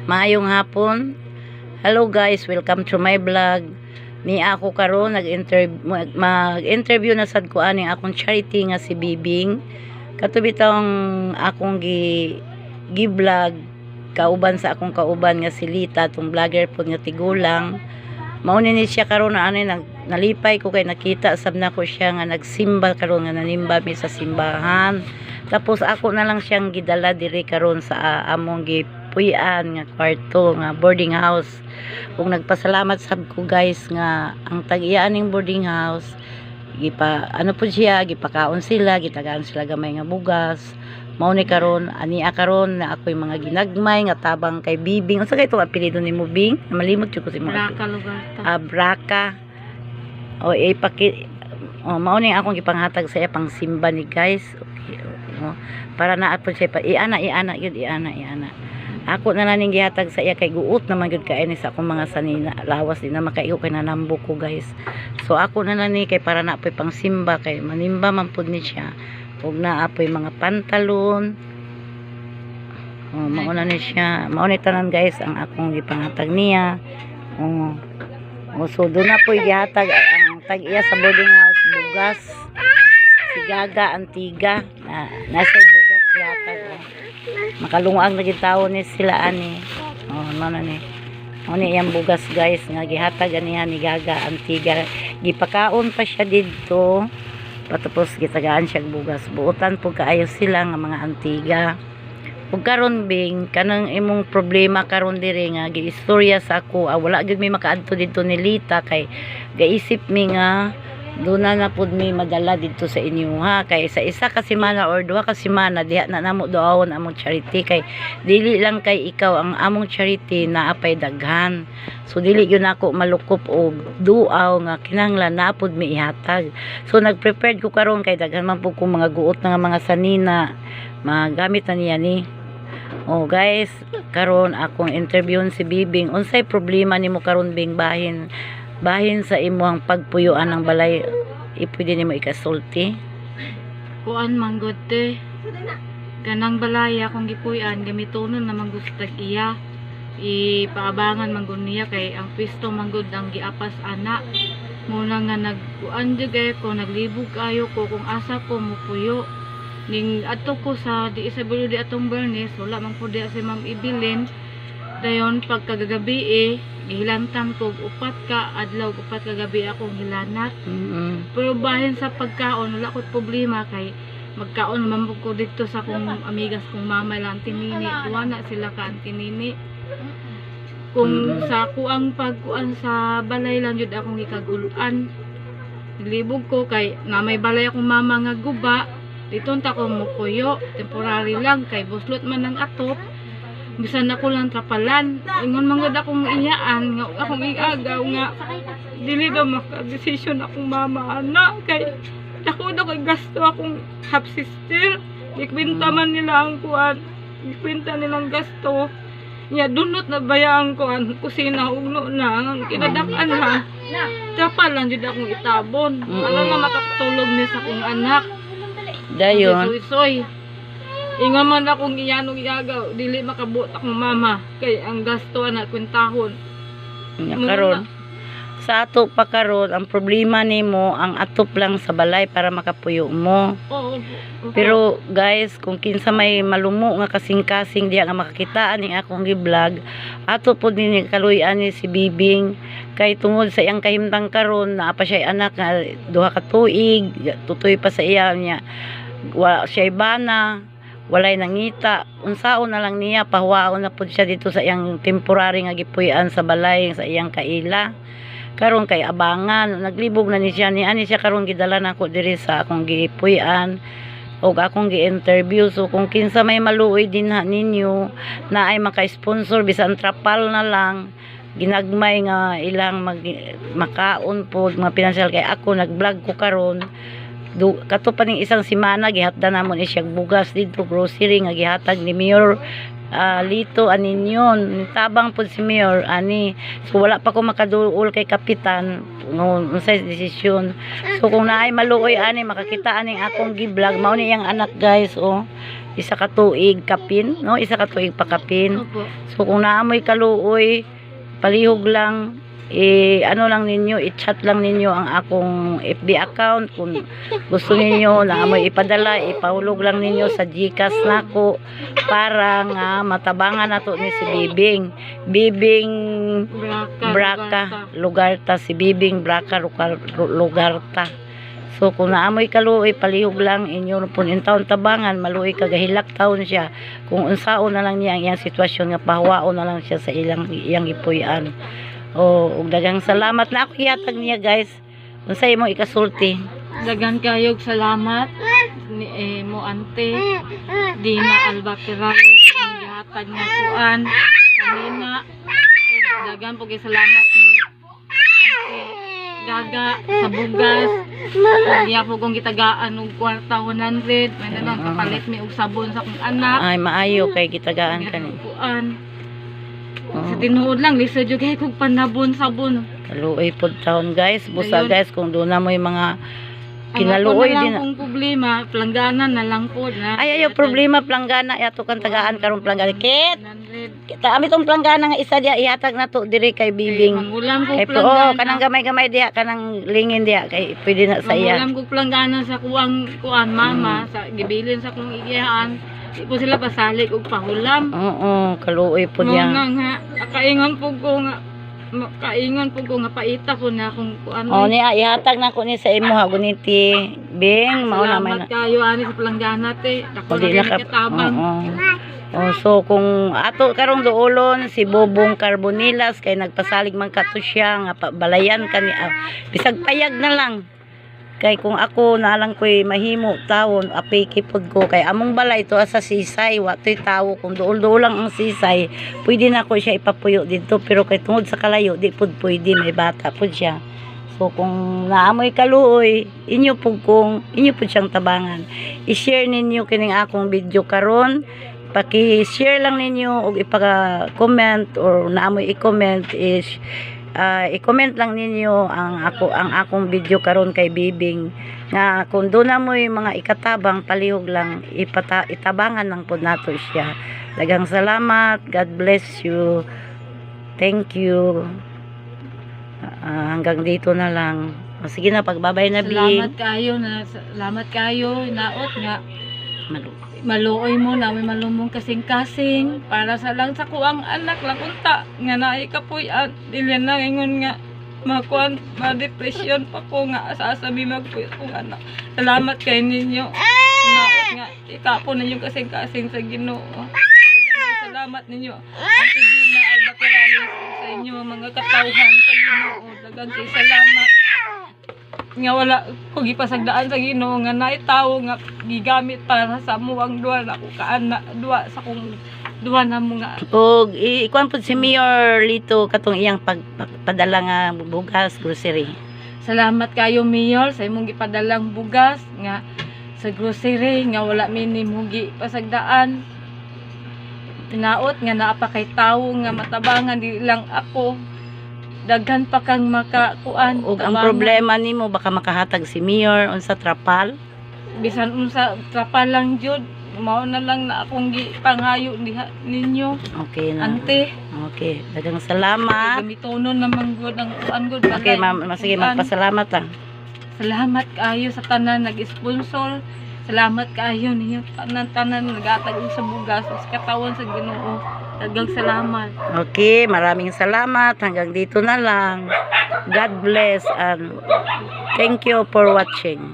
Maayong hapon. Hello guys, welcome to my vlog. Ni ako karon mag-interview na sad ko ani akong charity nga si Bibing. Katubi taong akong gi-vlog kauban sa akong kauban nga si Lita, tong vlogger po nga tigulang. Mao ni siya karon na ani nalipay ko kay nakita sab na ko siya nga nagsimba karon nga nanimba mi sa simbahan. Tapos ako na lang siyang gidala diri karon sa among puyan nga kwarto nga boarding house. Kung nagpasalamat sab ko guys nga ang tag-iya ning boarding house ano po siya gipakaon sila, gitagaan sila gamay nga bugas. Mao ni karon ani karon na ako'y mga ginagmay nga tabang kay Bibing. Unsa kay itong apelyido nimo Bing? Malimot jud ko si mo. Braka lugar ta. Braka. Mao ni akong gipanghatag sa iya pang simba ni guys. Okay. Para na ato siya iana yun. Ako na lang ning gihatag sa iya kay guot naman gyud kay ni sa akong mga sanina. Lawas din na makaigo kay nanambo ko guys. So ako na lang ni kay para na apoy pang simba kay manimba man pud ni siya. Ug na apoy mga pantalon. Mao na ni siya. Mao ni tanan guys ang akong gipanghatag niya. So doon na po'y gihatag ang tag-iya sa boarding house bugas. Si Gaga Antiga nasa bugas gihatag. Makalungaag na gitaw ni sila ani. Mano ni. Mao ni iyang bugas guys nga gihatag aniha ni Gaga Antiga. Gipakaon pa siya didto. Patapos gitagaan siya bugas. Buotan po kaayo sila nga mga Antiga. Ug karon Bing kanang imong problema karon diri nga giistorya sa ako wala gyud mi makaadto didto ni Lita kay gaisip mi nga doon na pud mi madala didto sa inyo ha kay sa isa ka semana or duha ka semana diha na namo doawon among charity kay dili lang kay ikaw ang among charity naapay daghan so dili gyud nako malukop og duaw nga kinahanglan na pud mi ihatag so nagprepared ko karon kay daghan man pud ko mga guot nga mga sanina magamit na niya ni guys karon akong interviewon si Bibing unsay problema nimo karon Bing bahin sa imong pagpuyuan ng balay ipwede nimo ikasulti Kuan manggod te. Kanang balaya kung gipuy-an gamitonon na manggod iya. Ipaabangan manggod niya kay ang pwesto manggod ang giapas ana. Muna nga nagkuan jud ko naglibog kayo ko kung asa ko mupuyo. Ning ato ko sa di isa bulo di atong Bernes wala man po di si Ma'am Ibilin dayon pagkagagabi gihilantang ko upat ka adlaw upat ka gabi akong hilanat pero bahin sa pagkaon wala ko problema kay magkaon man ko dito sa kong amigas kong mama lang tinini duwa na sila ka tinini kung sa kuang pagkuan sa balay lang jud akong gikaguluan nilibog ko kay na may balay akong mama nga guba dito ta ko mukuyo temporary lang kay buslot man ng atop bisan ako lang trapalan ingon man gud akong iyaan nga akong iagaw nga dili daw maka-decision akong mama ana kay dako daw kay gasto akong half sister ikwenta man nila ang kuan ikwenta nilang gasto nya dunot na bayaan ko ang kusina ugno na ang kinadak-an lang trapalan jud akong itabon ano nga makatulog ni sa akong anak dayon soy ingon man akong iyanong iagaw dili makabot akong mama kay ang gasto na kwentahon karon sa ato pa karon ang problema nimo ang atop lang sa balay para makapuyo mo pero guys kung kinsa may malumo nga kasing-kasing diya nga makakitaan ning akong gi-vlog ato pud ni kaluy-an ni si Bibing kay tungod sa iyang kahimtang karon naa pa siya anak nga duha ka tuig tutoy pa sa iya niya wala siya bana walay nangita unsaon na lang niya pahuwaon na pud siya dito sa iyang temporary nga gipuy-an sa balay sa iyang kaila karon kay abangan naglibog na ni siya ni ani siya karon gidala nako diri sa akong gipuy-an og akong gi-interview so kung kinsa may maluoy din ninyo na ay maka-sponsor bisan trapal na lang ginagmay nga ilang makaon po mga financial kay ako nag-vlog ko karon kato pa ning isang semana gihatdan namon siya bugas dito grocery nga gihatag ni Mayor Lito aninyon tabang pud si Mayor ani so wala pa ko makaduol kay kapitan unsay desisyon so kung naay maluoy ani makakita aning akong gi-vlog mao ni iyang anak guys isa ka tuig kapin, no? Isa ka tuig pakapin. Opo. So kung naamoy kaluoy, palihog lang, ano lang ninyo, i-chat lang ninyo ang akong FB account. Kung gusto ninyo naamoy ipadala, ipahulog lang ninyo sa GCash nako para nga matabangan nato ni si Bibing Braca Lugarta, si Bibing Braca Lugarta. So kung naamoy kaluoy, palihog lang inyo pun intawon tabangan, maluoy kagahilak taon siya. Kung unsaon na lang niya ang iyang sitwasyon nga pahawaon na lang siya sa iyang ipuy-an. Ug daghang salamat na ako ihatag niya, guys. Unsay mo ikasulti? Dagan kayog salamat ni mo ante Dina Alba Perales ang gihatag nga kuan kanina. Ug dagan pug salamat ni ante Gaga sa bugas. Iya po kong gitagaan og kwarta 100. May na lang kapalit mi og sabon sa akong anak. Ay maayo kay gitagaan ka ni. Kuan. Sa tinuod lang lisod jud kay kog panabon sabon. Kaluoy pod taon, guys. Busa, Ayun. guys, kung doon na mo yung mga Ang kinaluoy ako na lang din. kung problema, plangganan na lang po na. Ay ayo problema planggana yato kan tagaan karong planggana. Kit, 100. kita ami tong planggana nga isa dia ihatag na to diri kay Bibing. Mangulam ko Kay planggana. kanang gamay-gamay diha, kanang lingin diha kay pwede na sa iya. Mangulam ko planggana sa kuan mama sa gibilin sa kong igiyaan. Di po sila pasalig og pahulam. Oo, kaluoy pod Mo yang. nga kaingon po ko nga kaingon po ko nga paita ko na kung kuan. Oh niya ihatag na ko ni sa imo ha guniti. Bing, mao na man. Salamat kayo ani sa planggana te. Dako Pwede na na ka. katabang. Oh, so kung ato karong duolon si Bobong Carbonilas kay nagpasalig man kato siya nga balayan kani bisag payag na lang. Kay kung ako na lang ko'y mahimo tawon, apay kipod ko. Kay among balay to sa sisay, wato'y tawo. Kung dool-dool lang ang sisay, pwede na ko siya ipapuyo dito. Pero kay tungod sa kalayo, di pod pwede, may bata pod siya. So kung naamoy kaluoy, inyo pod siyang tabangan. I-share ninyo kining akong video karon. Paki-share lang ninyo o ipaka-comment or naamoy i-comment is i-comment lang ninyo ang akong video karon kay Bibing nga kung doon na mo yung mga ikatabang palihog lang itabangan lang po nato siya. Daghang salamat, God bless you, thank you. Hanggang dito na lang. Sige na, pagbabay na Bing. Salamat kayo naot nga maluoy mo na may malumong kasing-kasing para sa lang sa kuang anak lang unta nga naay kapuy-an dili na ingon nga makuan ma-depression pa ko nga sasabi magpuy kong anak. Salamat kay ninyo naot nga ikapo ninyo kasing-kasing sa Ginoo. Salamat ninyo Ate Dina Alba Perales sa inyo mga katawhan sa Ginoo. Daghang kay salamat nga wala ko gipasagdaan sa Ginoo nga naitawo nga gigamit para sa muang duwa na ko kaana duwa sa kong duwa na mo nga og ikuan pud si Mayor Lito katong iyang pagpadala nga bugas grocery. Salamat kayo Mayor sa imong gipadalang bugas nga sa grocery nga wala minimo gipasagdaan. Tinaot nga naa pa kay tawo nga matabangan di lang ako. Daghan pa kang makakuan. Ug ang problema nimo baka makahatag si Mayor unsa trapal. Bisan unsa trapal lang jud. Mao na lang na akong gipangayo diha ninyo. Okay na. Ante. Okay, daghang salamat. Gamitonon naman gud ang kuan gud. Okay, ma'am, sige magpasalamat ta. Salamat kayo sa tanan nag-sponsor. Salamat kayo niyo tanan nagatag sa bugas sa katawan sa Ginoo. Daghang salamat. Okay, maraming salamat. Hanggang dito na lang. God bless and thank you for watching.